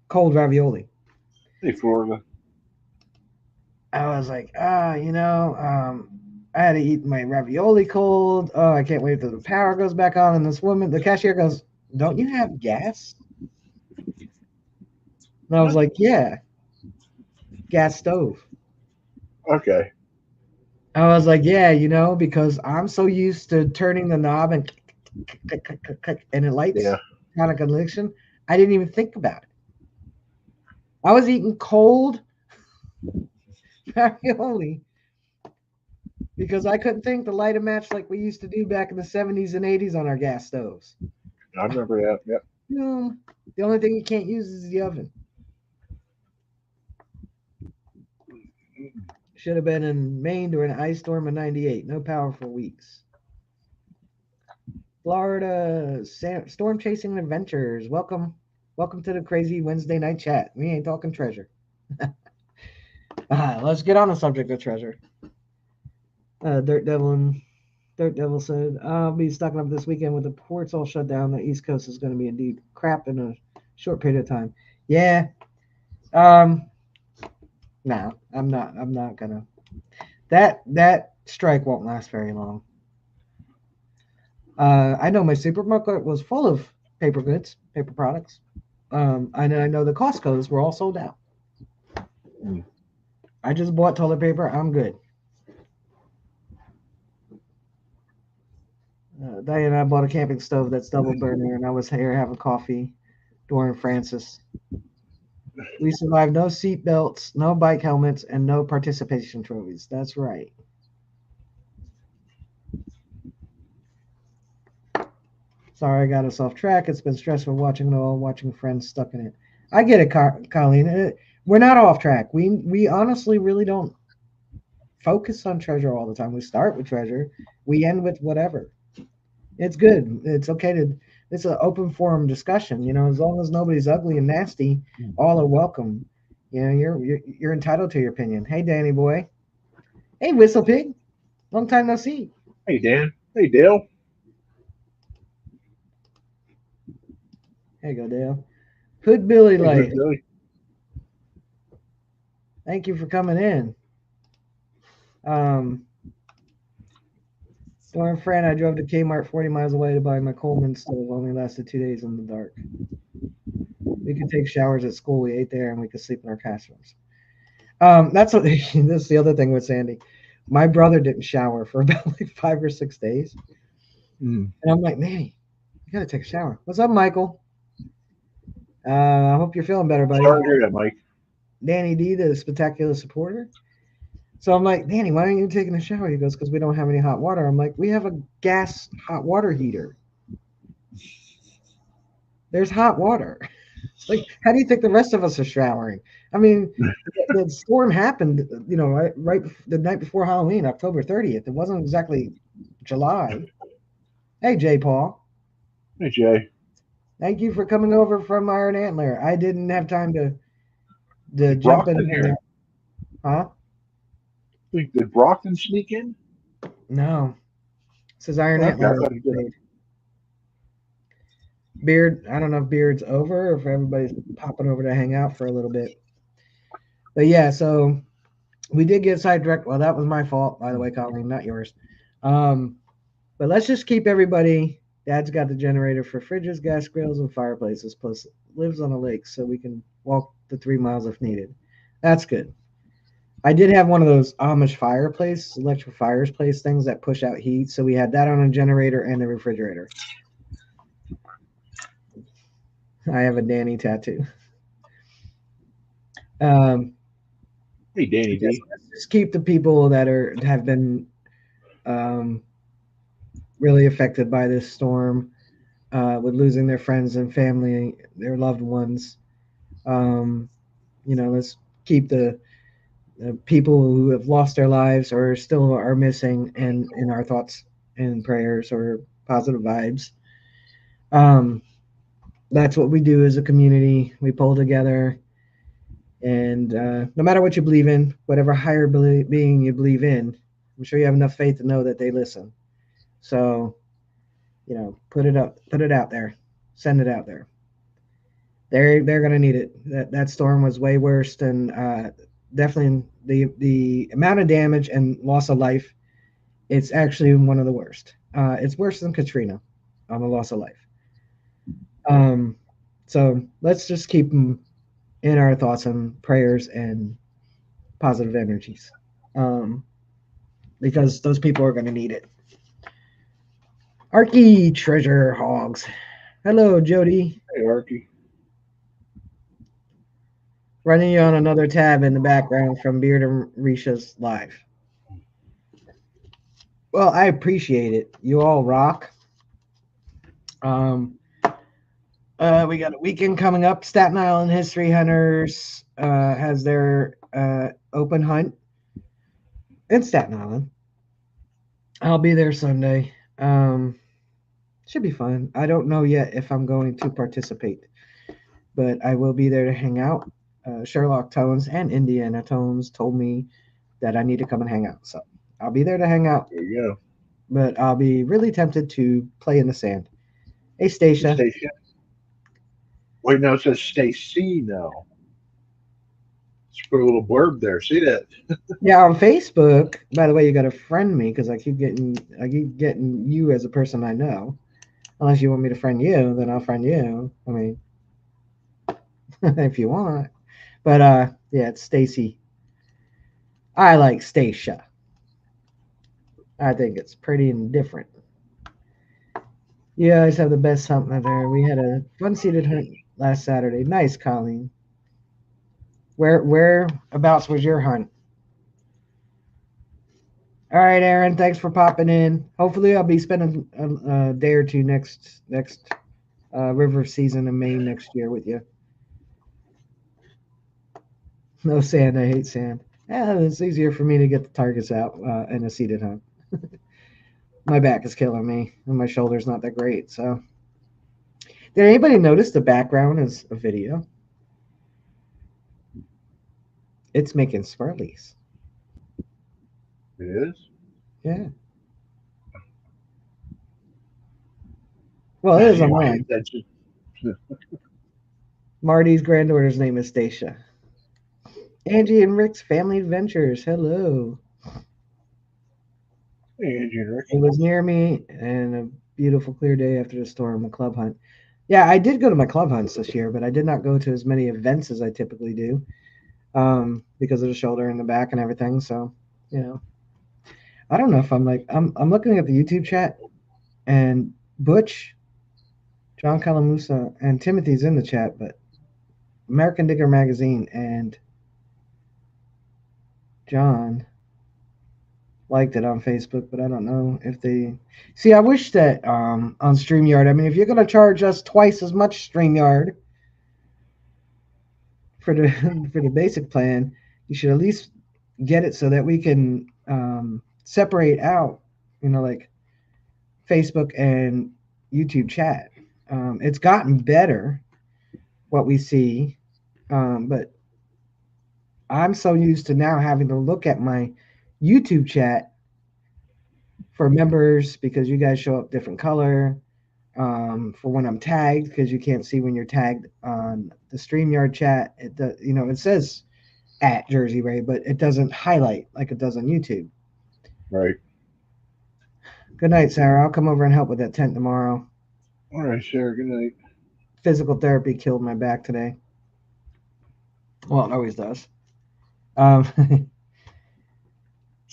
cold ravioli. hey, Florida. I was like, I had to eat my ravioli cold. Oh, I can't wait till the power goes back on. And this woman, the cashier goes, "Don't you have gas?" And I was like, "Yeah, gas stove." Okay. I was like, "Yeah, because I'm so used to turning the knob and and it lights Yeah. kind of connection. I didn't even think about it. I was eating cold ravioli because I couldn't think to light a match like we used to do back in the 70s and 80s on our gas stoves. I remember that. Yep. No, the only thing you can't use is the oven. Should have been in Maine during an ice storm of '98. No power for weeks. Florida storm chasing adventures. Welcome to the crazy Wednesday night chat. We ain't talking treasure. Let's get on the subject of treasure. Dirt Devil said, "I'll be stocking up this weekend with the ports all shut down. The East Coast is going to be indeed crap in a short period of time." Yeah. Um. No, I'm not. I'm not gonna. That strike won't last very long. I know my supermarket was full of paper goods, paper products. And I know the Costco's were all sold out. Mm. I just bought toilet paper. I'm good. Diane and I bought a camping stove that's double burner, and I was here having coffee during Francis. We survived no seat belts, no bike helmets, and no participation trophies. That's right. Sorry, I got us off track. It's been stressful watching it all, watching friends stuck in it. I get it, Colleen. We're not off track. We honestly really don't focus on treasure all the time. We start with treasure, we end with whatever. It's good. It's okay to. It's an open forum discussion. As long as nobody's ugly and nasty, all are welcome. You're entitled to your opinion. Hey, Danny boy. Hey, Whistle Pig. Long time no see. Hey, Dan. Hey, Dale. There you go, Dale. Hood Billy Hey, Light. good Billy. Thank you for coming in. Um, During Fran, I drove to Kmart 40 miles away to buy my Coleman stove. Only lasted 2 days in the dark. We could take showers at school. We ate there, and we could sleep in our classrooms. That's what. This is the other thing with Sandy. My brother didn't shower for about like 5 or 6 days, Mm. and I'm like, Manny, you gotta take a shower. What's up, Michael? I hope you're feeling better, buddy. Sorry to hear that, Mike. Danny D, the spectacular supporter. So I'm like, Danny, why aren't you taking a shower? He goes, because we don't have any hot water. I'm like, we have a gas hot water heater. There's hot water. It's like, how do you think the rest of us are showering? I mean, the storm happened, right the night before Halloween, October 30th. It wasn't exactly July. Hey, Jay Paul. Hey, Jay. Thank you for coming over from Iron Antler. I didn't have time to jump in Brockton here. Huh? Did Brockton sneak in? No. It says Iron Okay, I Antler. thought he did. Beard, I don't know if Beard's over or if everybody's popping over to hang out for a little bit. But yeah, so we did get sidetracked. Well, that was my fault, by the way, Colleen, not yours. But let's just keep everybody. Dad's got the generator for fridges, gas grills, and fireplaces, plus lives on a lake, so we can walk the 3 miles if needed. That's good. I did have one of those Amish fireplace, electric fireplace things that push out heat. So we had that on a generator and a refrigerator. I have a Danny tattoo. Um, Hey, Danny yes, D. let's just keep the people that have been um, really affected by this storm, with losing their friends and family, their loved ones. Um, let's keep the people who have lost their lives or still are missing in our thoughts and prayers or positive vibes. Um, that's what we do as a community. We pull together, and no matter what you believe in, whatever higher being you believe in, I'm sure you have enough faith to know that they listen. So, put it out there, send it out there. They're gonna need it. That storm was way worse than definitely the amount of damage and loss of life. It's actually one of the worst. It's worse than Katrina on the loss of life. Um, so let's just keep them in our thoughts and prayers and positive energies, um, because those people are going to need it. Arky Treasure Hogs. Hello, Jody. Hey, Arky. Running you on another tab in the background from Beard and Risha's live. Well, I appreciate it. You all rock. Um, we got a weekend coming up. Staten Island History Hunters has their open hunt in Staten Island. I'll be there Sunday. Should be fun. I don't know yet if I'm going to participate, but I will be there to hang out. Sherlock Tones and Indiana Tones told me that I need to come and hang out. So I'll be there to hang out, There you go. but I'll be really tempted to play in the sand. Hey, Stacia. Stacia. Wait, no, it says Stacy now. Just put a little blurb there. See that? Yeah, on Facebook. By the way, you got to friend me because I keep getting you as a person I know. Unless you want me to friend you, then I'll friend you. I mean, if you want. But yeah, it's Stacy. I like Stacia. I think it's pretty and different. You guys have the best hunt there. We had a fun-seated hunt last Saturday. Nice, Colleen. Whereabouts was your hunt? All right, Aaron. Thanks for popping in. Hopefully, I'll be spending a day or two next river season in Maine next year with you. No sand. I hate sand. Yeah, it's easier for me to get the targets out in a seated hunt. My back is killing me, and my shoulder's not that great. So, did anybody notice the background is a video? It's making swirlies. It is. Yeah. Well, it is on You pay mine. attention. Marty's granddaughter's name is Stacia. Angie and Rick's Family Adventures. Hello. Hey, Angie and Rick. It was near me and a beautiful clear day after the storm, a club hunt. Yeah, I did go to my club hunts this year, but I did not go to as many events as I typically do, because of the shoulder and the back and everything. So, you know, I don't know if I'm looking at the YouTube chat, and Butch, John Calamusa, and Timothy's in the chat, but American Digger Magazine and John liked it on Facebook, but I don't know if they see. I wish that on StreamYard. I mean, if you're gonna charge us twice as much StreamYard for the for the basic plan, you should at least get it so that we can separate out, like Facebook and YouTube chat. It's gotten better what we see, but I'm so used to now having to look at my YouTube chat for members because you guys show up different color, for when I'm tagged because you can't see when you're tagged on the StreamYard chat. It does, it says at Jersey Ray, but it doesn't highlight like it does on YouTube. Right. Good night, Sarah. I'll come over and help with that tent tomorrow. All right, Sarah. Good night. Physical therapy killed my back today. Well, it always does. Um,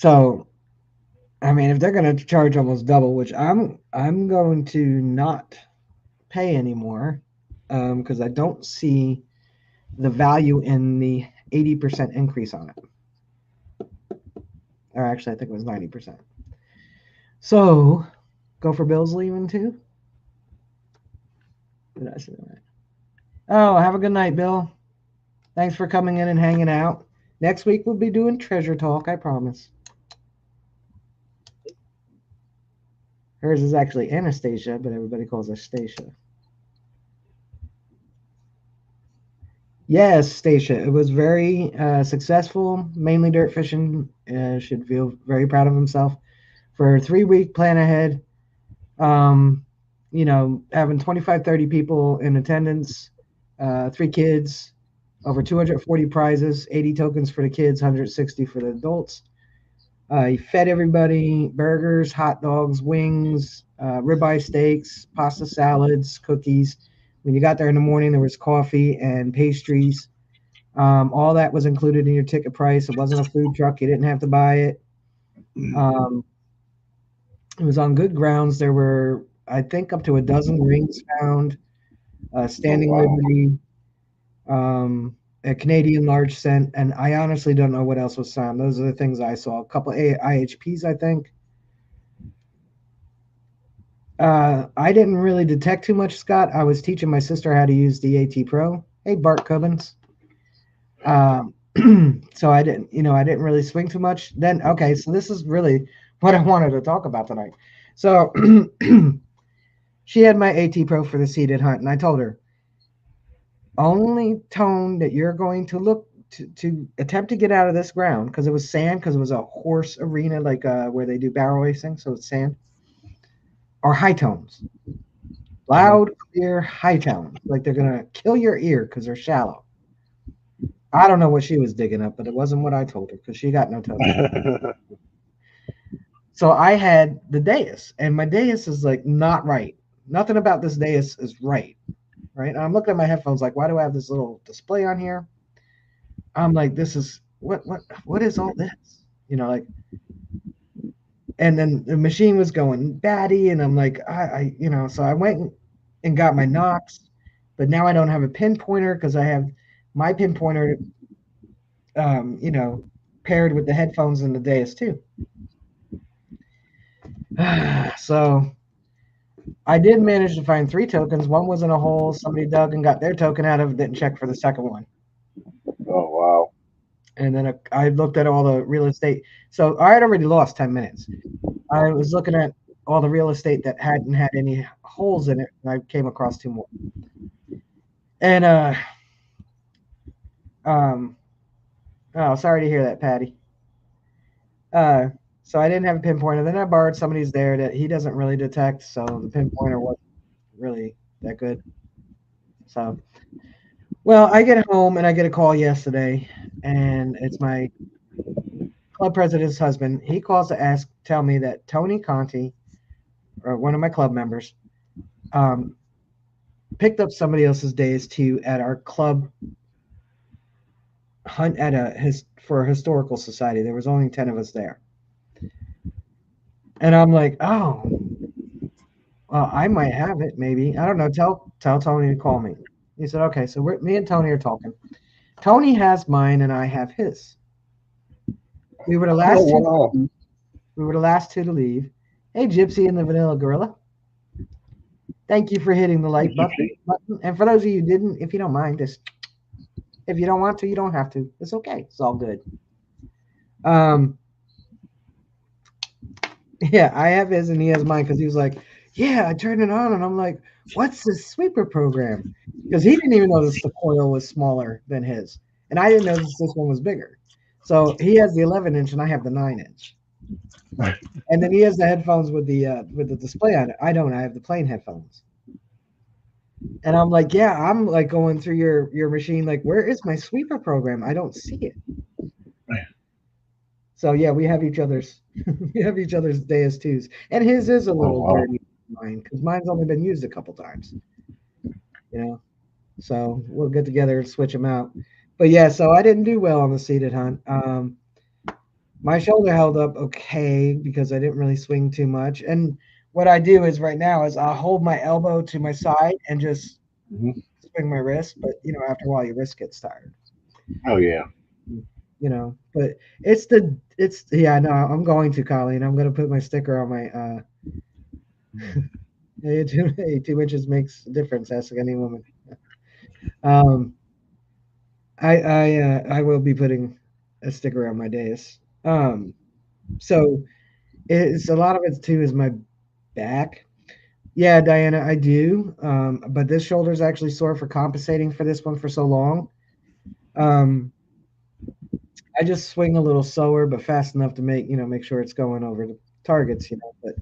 So I mean, if they're going to charge almost double, which I'm going to not pay anymore, because I don't see the value in the 80% increase on it. Or actually, I think it was 90%. So, go for Bill's leaving too. Did I say that right? Oh, have a good night, Bill. Thanks for coming in and hanging out. Next week we'll be doing treasure talk, I promise. Hers is actually Anastasia, but everybody calls her Stacia. Yes, Stacia. It was very successful, mainly dirt fishing. Should feel very proud of himself for a 3 week plan ahead. Um, having 25, 30 people in attendance, 3 kids, over 240 prizes, 80 tokens for the kids, 160 for the adults. He fed everybody burgers, hot dogs, wings, ribeye steaks, pasta salads, cookies. When you got there in the morning, there was coffee and pastries. All that was included in your ticket price. It wasn't a food truck. You didn't have to buy it. Um, it was on good grounds. There were, I think, up to a dozen rings found, Oh standing wow. liberty, a Canadian large cent, and I honestly don't know what else was found. Those are the things I saw. A couple of IHPs, I think. I didn't really detect too much, Scott. I was teaching my sister how to use the AT Pro. Hey, Bart Cubbins. Um, so I didn't really swing too much. Then, okay, so this is really what I wanted to talk about tonight. So she had my AT Pro for the seated hunt, and I told her only tone that you're going to look to attempt to get out of this ground because it was sand, because it was a horse arena like where they do barrel racing, so it's sand, or high tones. Loud, clear, high tones. Like they're gonna kill your ear because they're shallow. I don't know what she was digging up, but it wasn't what I told her because she got no token. So I had the dais, and my dais is like not right. Nothing about this dais is right. Right. And I'm looking at my headphones like, why do I have this little display on here? I'm like, this is what is all this? Like, and then the machine was going batty, and I'm like, so I went and got my Knox, but now I don't have a pinpointer because I have my pinpointer, paired with the headphones and the dais too. So I did manage to find 3 tokens. One was in a hole. Somebody dug and got their token out of it. Didn't check for the second one. Oh wow. And then I looked at all the real estate. So I had already lost 10 minutes. I was looking at all the real estate that hadn't had any holes in it, and I came across 2 more. And oh, sorry to hear that, Patty. Uh, so I didn't have a pinpointer. Then I borrowed somebody's there that he doesn't really detect, so the pinpointer wasn't really that good. So, well, I get home and I get a call yesterday, and it's my club president's husband. He calls to tell me that Tony Conti, or one of my club members, um, picked up somebody else's days too at our club hunt at for a historical society. There was only 10 of us there, and I'm like, oh, well, I might have it, maybe. I don't know. Tell Tony to call me. He said, okay. So me and Tony are talking. Tony has mine, and I have his. We were the Oh last two. wow. We were the last two to leave. Hey, Gypsy and the Vanilla Gorilla. Thank you for hitting the Hey, like button. Gypsy. And for those of you who didn't, if you don't mind, just if you don't want to, you don't have to. It's okay. It's all good. Um, yeah, I have his and he has mine because he was like, yeah, I turned it on and I'm like, what's this sweeper program? Because he didn't even notice the coil was smaller than his, and I didn't notice this one was bigger. So he has the 11-inch and I have the 9-inch, and then he has the headphones with the display on it. I don't. I have the plain headphones. And I'm like, yeah, I'm like going through your machine, like, where is my sweeper program? I don't see it. So yeah, we have each other's we have each other's Deus twos, and his is a Oh little wow. dirty than mine because mine's only been used a couple times, you know. So we'll get together and switch them out. But yeah, so I didn't do well on the seated hunt. My shoulder held up okay because I didn't really swing too much. And what I do is right now is I'll hold my elbow to my side and just Hmm. swing my wrist. But after a while, your wrist gets tired. Oh yeah. But it's yeah. No, I'm going to Colleen. I'm going to put my sticker on my hey, 2 inches makes a difference. Ask any woman. Um, I will be putting a sticker on my dais. So it's a lot of it too is my back. Yeah, Diana, I do. But this shoulder is actually sore for compensating for this one for so long. Um, I just swing a little slower, but fast enough to make sure it's going over the targets. But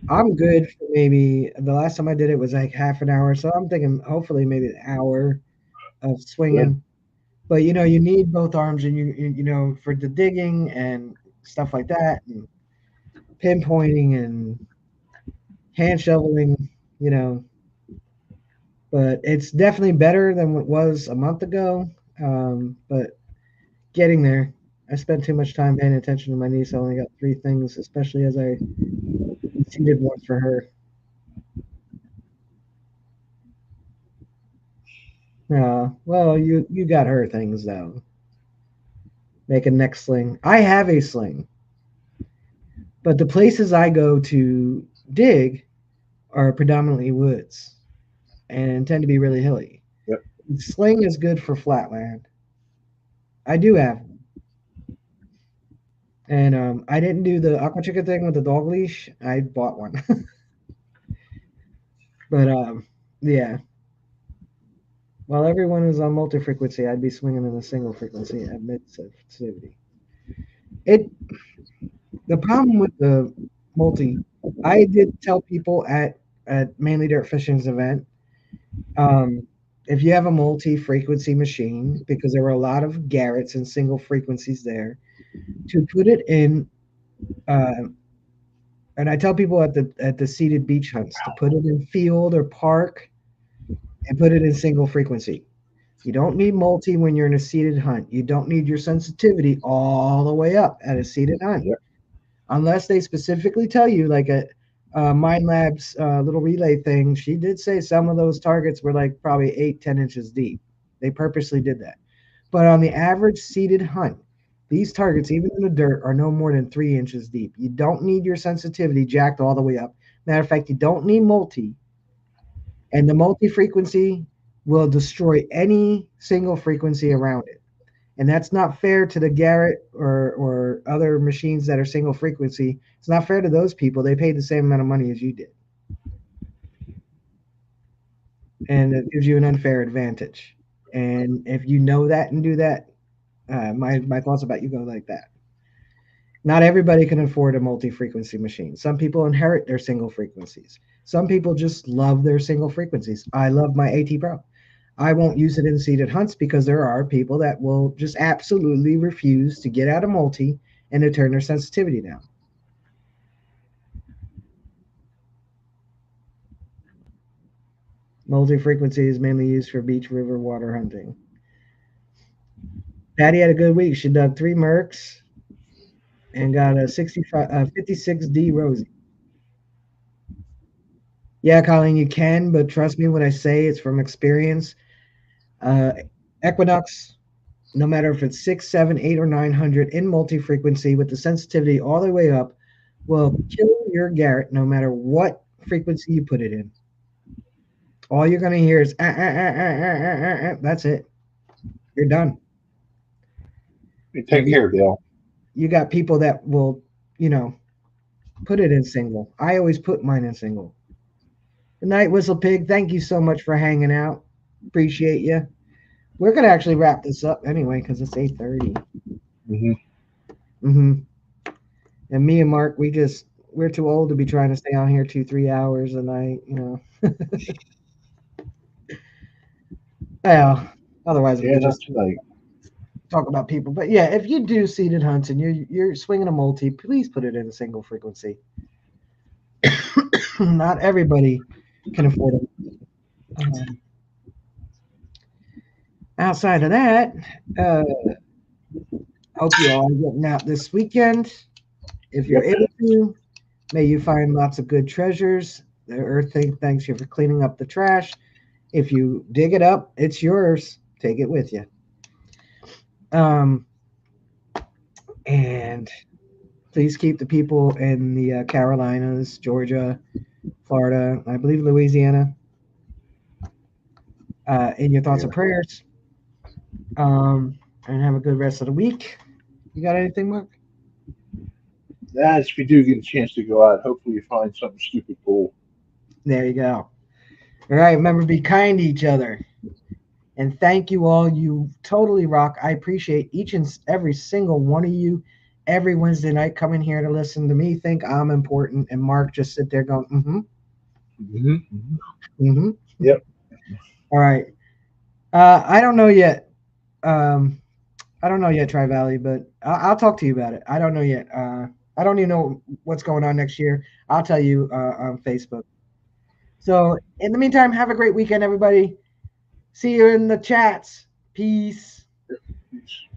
I'm good for maybe the last time I did it was like half an hour, so I'm thinking hopefully maybe an hour of Good. swinging. But you need both arms, and for the digging and stuff like that, and pinpointing and hand shoveling. You know, but it's definitely better than what was a month ago. But getting there. I spent too much time paying attention to my niece. I only got three things, especially as I seeded one for her. Well, you got her things though. Make a neck sling. I have a sling, but the places I go to dig are predominantly woods and tend to be really hilly. Yep. Sling is good for flatland. I do have one. And I didn't do the aqua chicken thing with the dog leash. I bought one. But yeah. While everyone is on multi-frequency, I'd be swinging in a single frequency at mid sensitivity. It The problem with the multi, I did tell people at Mainly Dirt Fishing's event, um, if you have a multi-frequency machine, because there were a lot of Garrett's and single frequencies there, to put it in. Uh, and I tell people at the seated beach hunts to put it in field or park and put it in single frequency. You don't need multi when you're in a seated hunt. You don't need your sensitivity all the way up at a seated hunt, Yep. unless they specifically tell you, like a Mind Labs little relay thing. She did say some of those targets were like probably 8, 10 inches deep. They purposely did that. But on the average seated hunt, these targets, even in the dirt, are no more than 3 inches deep. You don't need your sensitivity jacked all the way up. Matter of fact, you don't need multi, and the multi frequency will destroy any single frequency around it. And that's not fair to the Garrett or other machines that are single frequency. It's not fair to those people. They paid the same amount of money as you did, and it gives you an unfair advantage. And if you know that and do that, my thoughts about you go like that. Not everybody can afford a multi-frequency machine. Some people inherit their single frequencies. Some people just love their single frequencies. I love my AT Pro. I won't use it in seated hunts because there are people that will just absolutely refuse to get out of multi and to turn their sensitivity down. Multi-frequency is mainly used for beach river water hunting. Patty had a good week. She dug 3 Mercs and got a 56D Rosie. Yeah, Colleen, you can, but trust me when I say it's from experience. Uh, Equinox, no matter if it's 6, 7, 8, or 900 in multi-frequency with the sensitivity all the way up, will kill your Garrett no matter what frequency you put it in. All you're going to hear is that's it. You're done. You And take care, Dale. you got people that will, you know, put it in single. I always put mine in single. Good night, Whistle Pig. Thank you so much for hanging out. Appreciate you. We're gonna actually wrap this up anyway because it's 8:30. Hmm. Mm-hmm. And me and Mark, we're too old to be trying to stay on here 2, 3 hours a night. Well, otherwise we Yeah, could not just tonight. talk about people. But yeah, if you do seated hunts and you're swinging a multi, please put it in a single frequency. Not everybody can afford it. Um, Outside of that, uh, Hope you all are getting out this weekend. If you're Yep. able to, may you find lots of good treasures. The earth thanks you for cleaning up the trash. If you dig it up, it's yours. Take it with you. Um, and please keep the people in the Carolinas, Georgia, Florida, I believe Louisiana, in your thoughts Yeah. and prayers. And have a good rest of the week. You got anything, Mark? That's if you do get a chance to go out. Hopefully, you find something stupid cool. There you go. All right, remember, be kind to each other. And thank you all. You totally rock. I appreciate each and every single one of you every Wednesday night coming here to listen to me think I'm important. And Mark just sit there going, mm hmm, Hmm. mm hmm. Yep. All right. I don't know yet. Um, I don't know yet, Tri Valley, but I'll talk to you about it. I don't know yet. I don't even know what's going on next year. I'll tell you on Facebook. So in the meantime, have a great weekend, everybody. See you in the chats. Peace. Peace.